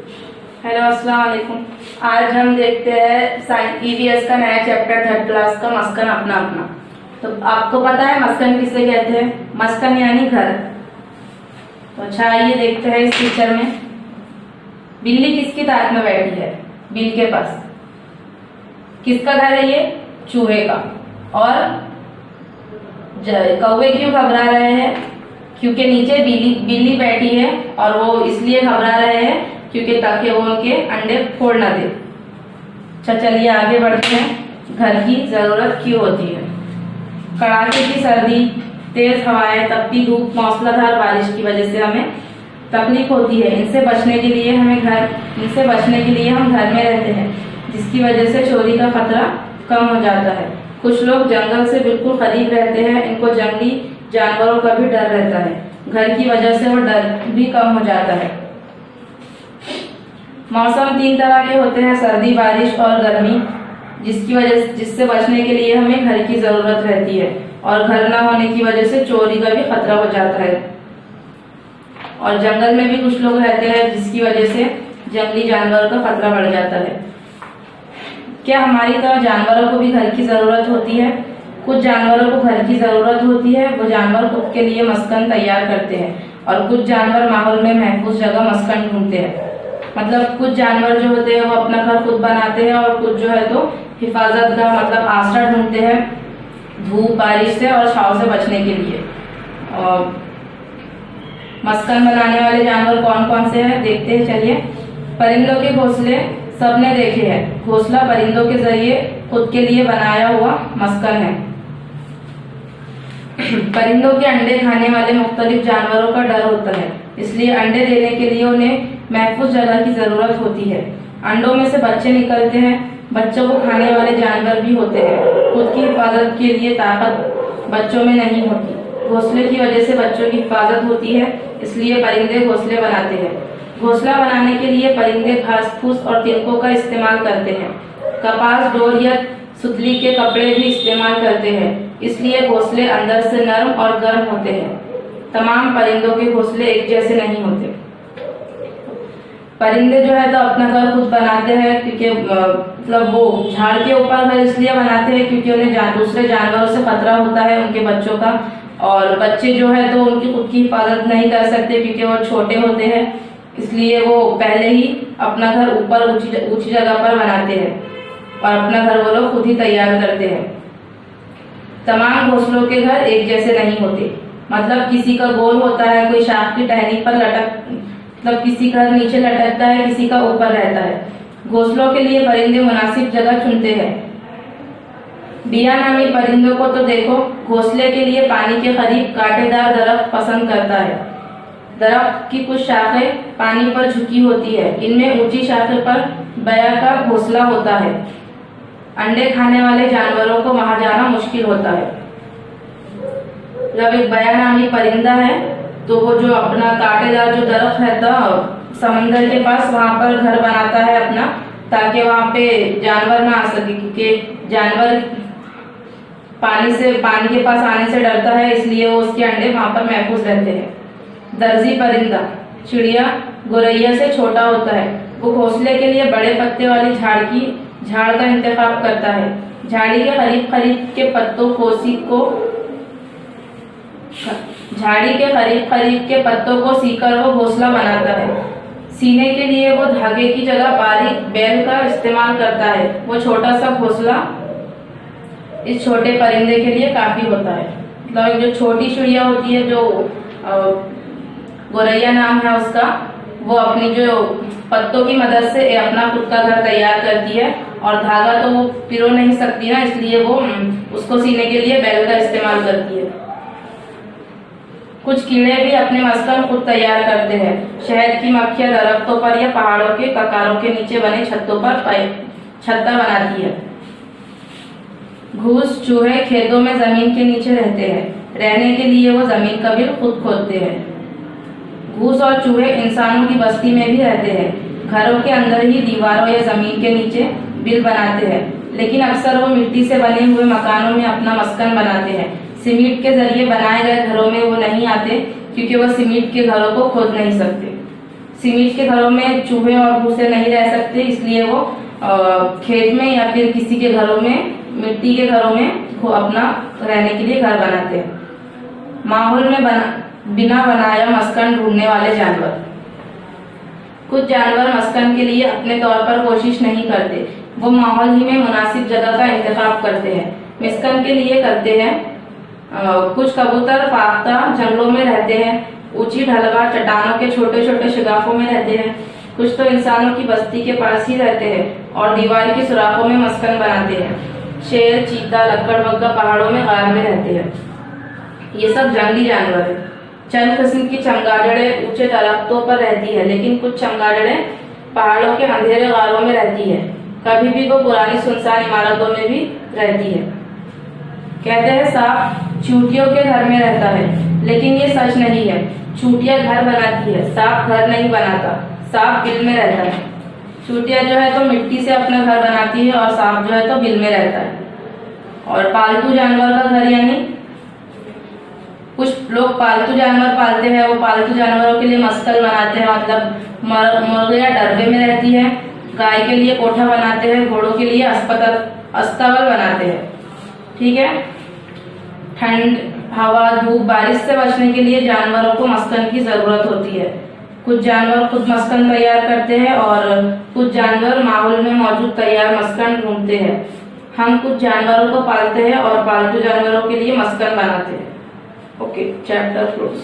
Hello, अस्सलाम वालेकुम। आज हम देखते हैं ईवीएस का नया चैप्टर 3rd क्लास का मस्कन अपना अपना। तो आपको पता है मस्कन किसे कहते हैं? मस्कन यानी घर। तो अच्छा, आइए देखते हैं इस पिक्चर में। बिल्ली किसकी ताक में बैठी है? बिल के पास। किसका घर है ये? चूहे का। और कौवे क्यों घबरा रहे हैं? क्योंकि नीचे बिल्ली बैठी है और वो इसलिए घबरा रहे हैं क्योंकि ताकि वो उनके अंडे फोड़ ना दे। अच्छा, चलिए आगे बढ़ते हैं। घर की जरूरत क्यों होती है? कड़ाके की सर्दी, तेज हवाएं, तपती धूप, मौसलाधार बारिश की वजह से हमें तकलीफ होती है। इनसे बचने के लिए हम घर में रहते हैं, जिसकी वजह से चोरी का खतरा कम हो जाता है। कुछ लोग जंगल से बिल्कुल करीब रहते हैं, इनको जंगली जानवरों का भी डर रहता है। घर की वजह से वो डर भी कम हो जाता है। मौसम 3 तरह के होते हैं, सर्दी, बारिश और गर्मी, जिससे बचने के लिए हमें घर की जरूरत रहती है। और घर ना होने की वजह से चोरी का भी खतरा हो जाता है। और जंगल में भी कुछ लोग रहते हैं, जिसकी वजह से जंगली जानवर का खतरा बढ़ जाता है। क्या हमारी तरह जानवरों को भी घर की जरूरत होती है? कुछ जानवरों को घर की जरूरत होती है, वो जानवर खुद के लिए मस्कन तैयार करते हैं। और कुछ जानवर माहौल में महफूज जगह मस्कन ढूंढते हैं। मतलब कुछ जानवर जो होते हैं वो अपना घर खुद बनाते हैं, और कुछ जो है तो हिफाजत का मतलब आसरा ढूंढते हैं धूप, बारिश से और छाव से बचने के लिए। और मस्कन बनाने वाले जानवर कौन कौन से हैं देखते हैं, चलिए। परिंदों के घोंसले सबने देखे हैं। घोंसला परिंदों के जरिए खुद के लिए बनाया हुआ मस्कन है। परिंदों के अंडे खाने वाले मुख्तलिफ जानवरों का डर होता है, इसलिए अंडे देने के लिए उन्हें महफूज जगह की जरूरत होती है। अंडों में से बच्चे निकलते हैं। बच्चों को खाने वाले जानवर भी होते हैं। खुद की हिफाजत के लिए ताकत बच्चों में नहीं होती। घोंसले की वजह से बच्चों की हिफाजत होती है, इसलिए परिंदे घोंसले बनाते हैं। घोंसला बनाने के लिए परिंदे घास फूस और तिनकों का इस्तेमाल करते हैं। कपास, डोर या सुतली के कपड़े भी इस्तेमाल करते हैं, इसलिए घोंसले अंदर से नरम और गर्म होते हैं। तमाम परिंदों के घोंसले एक जैसे नहीं होते। परिंदे जो है तो अपना घर खुद बनाते हैं, क्योंकि मतलब वो झाड़ के ऊपर घर इसलिए बनाते हैं क्योंकि उन्हें दूसरे जानवरों से खतरा होता है उनके बच्चों का। और बच्चे जो है तो उनकी खुद की हिफाजत नहीं कर सकते क्योंकि वो छोटे होते हैं, इसलिए वो पहले ही अपना घर ऊपर ऊंची जगह पर बनाते हैं और अपना घर वो लोग खुद ही तैयार करते हैं। तमाम घोंसलों के घर एक जैसे नहीं होते। मतलब किसी का गोल होता है, कोई शाख की टहनी पर मतलब किसी का नीचे लटकता है, किसी का ऊपर रहता है। घोंसलों के लिए परिंदे मुनासिब जगह चुनते हैं। बिया नामी परिंदों को तो देखो, घोंसले के लिए पानी के करीब कांटेदार दरख्त पसंद करता है। दरख्त की कुछ शाखें पानी पर झुकी होती है। इनमें ऊंची शाखे पर बया का घोंसला होता है। अंडे खाने वाले जानवरों को वहां जाना मुश्किल होता है। जब एक बया नामी परिंदा है तो वो जो अपना कांटेदार जो दरख्त रहता समंदर के पास, वहां पर घर बनाता है अपना, ताकि वहां पे जानवर ना आ सके, क्योंकि जानवर पानी के पास आने से डरता है, इसलिए वो उसके अंडे वहां पर महफूज रहते हैं। दर्जी परिंदा चिड़िया गोरैया से छोटा होता है। वो घोंसले के लिए बड़े पत्ते वाली झाड़ का इंतखाब करता है। झाड़ी के करीब के पत्तों को सीकर वो घोंसला बनाता है। सीने के लिए वो धागे की जगह बारीक बेल का इस्तेमाल करता है। वो छोटा सा घोंसला इस छोटे परिंदे के लिए काफी होता है। मतलब जो छोटी चिड़िया होती है, जो गोरैया नाम है उसका, वो अपनी जो पत्तों की मदद से अपना खुद का घर तैयार करती है। और धागा तो वो पिरो नहीं सकती ना, इसलिए वो उसको सीने के लिए बैल का इस्तेमाल करती है। कुछ कीड़े भी अपने मस्कन खुद तैयार करते हैं। शहद की मक्खियां दरख्तों पर या पहाड़ों के ककारों के नीचे बने छत्तों पर छत्ता बनाती है। घूस चूहे खेतों में जमीन के नीचे रहते हैं। रहने के लिए वो जमीन का बिल खुद खोदते हैं। घूस और चूहे इंसानों की बस्ती में भी रहते हैं। घरों के अंदर ही दीवारों या जमीन के नीचे बिल बनाते हैं, लेकिन अक्सर वो मिट्टी से बने हुए मकानों में अपना मस्कन बनाते हैं। सीमेंट के जरिए बनाए गए घरों में वो नहीं आते, क्योंकि वो सीमेंट के घरों को खोद नहीं सकते। सीमेंट के घरों में चूहे और भूसे नहीं रह सकते, इसलिए वो खेत में या फिर किसी के घरों में, मिट्टी के घरों में वो अपना रहने के लिए घर बनाते हैं। माहौल में बिना बनाया मस्कन ढूंढने वाले जानवर। कुछ जानवर मस्कन के लिए अपने तौर पर कोशिश नहीं करते, वो माहौल ही में मुनासिब जगह का इंतखाब करते हैं। मस्कन के लिए करते हैं। कुछ कबूतर फाख्ता जंगलों में रहते हैं, ऊंची ढलवा चट्टानों के छोटे छोटे शिगाफों में रहते हैं। कुछ तो इंसानों की बस्ती के पास ही रहते हैं और दीवार के सुराखों में मस्कन बनाते हैं। शेर, चीता, लकड़बग्गा पहाड़ों में गार में रहते हैं। ये सब जंगली जानवर है। चंद किस्म की चमगादड़ें ऊंचे दरख्तों पर रहती है, लेकिन कुछ चमगादड़ें पहाड़ों के अंधेरे गारों में रहती है। कभी भी वो पुरानी सुनसान इमारतों में भी रहती है। कहते हैं सांप चूटियों के घर में रहता है, लेकिन ये सच नहीं है। चूटिया घर बनाती है, सांप घर नहीं बनाता। सांप बिल में रहता है। चूटिया जो है तो मिट्टी से अपना घर बनाती है और सांप जो है तो बिल में रहता है। और पालतू जानवर का घर, यानी कुछ लोग पालतू जानवर पालते हैं, वो पालतू जानवरों के लिए मस्कल बनाते हैं, मतलब मुर्गियां डरबे में रहती है। गाय के लिए कोठा बनाते हैं, घोड़ों के लिए अस्तबल बनाते हैं। ठीक है। ठंड, हवा, धूप, बारिश से बचने के लिए जानवरों को मस्कन की जरूरत होती है। कुछ जानवर खुद मस्कन तैयार करते हैं और कुछ जानवर माहौल में मौजूद तैयार मस्कन ढूंढते हैं। हम कुछ जानवरों को पालते हैं और पालतू जानवरों के लिए मस्कन बनाते हैं। Okay, chapter close.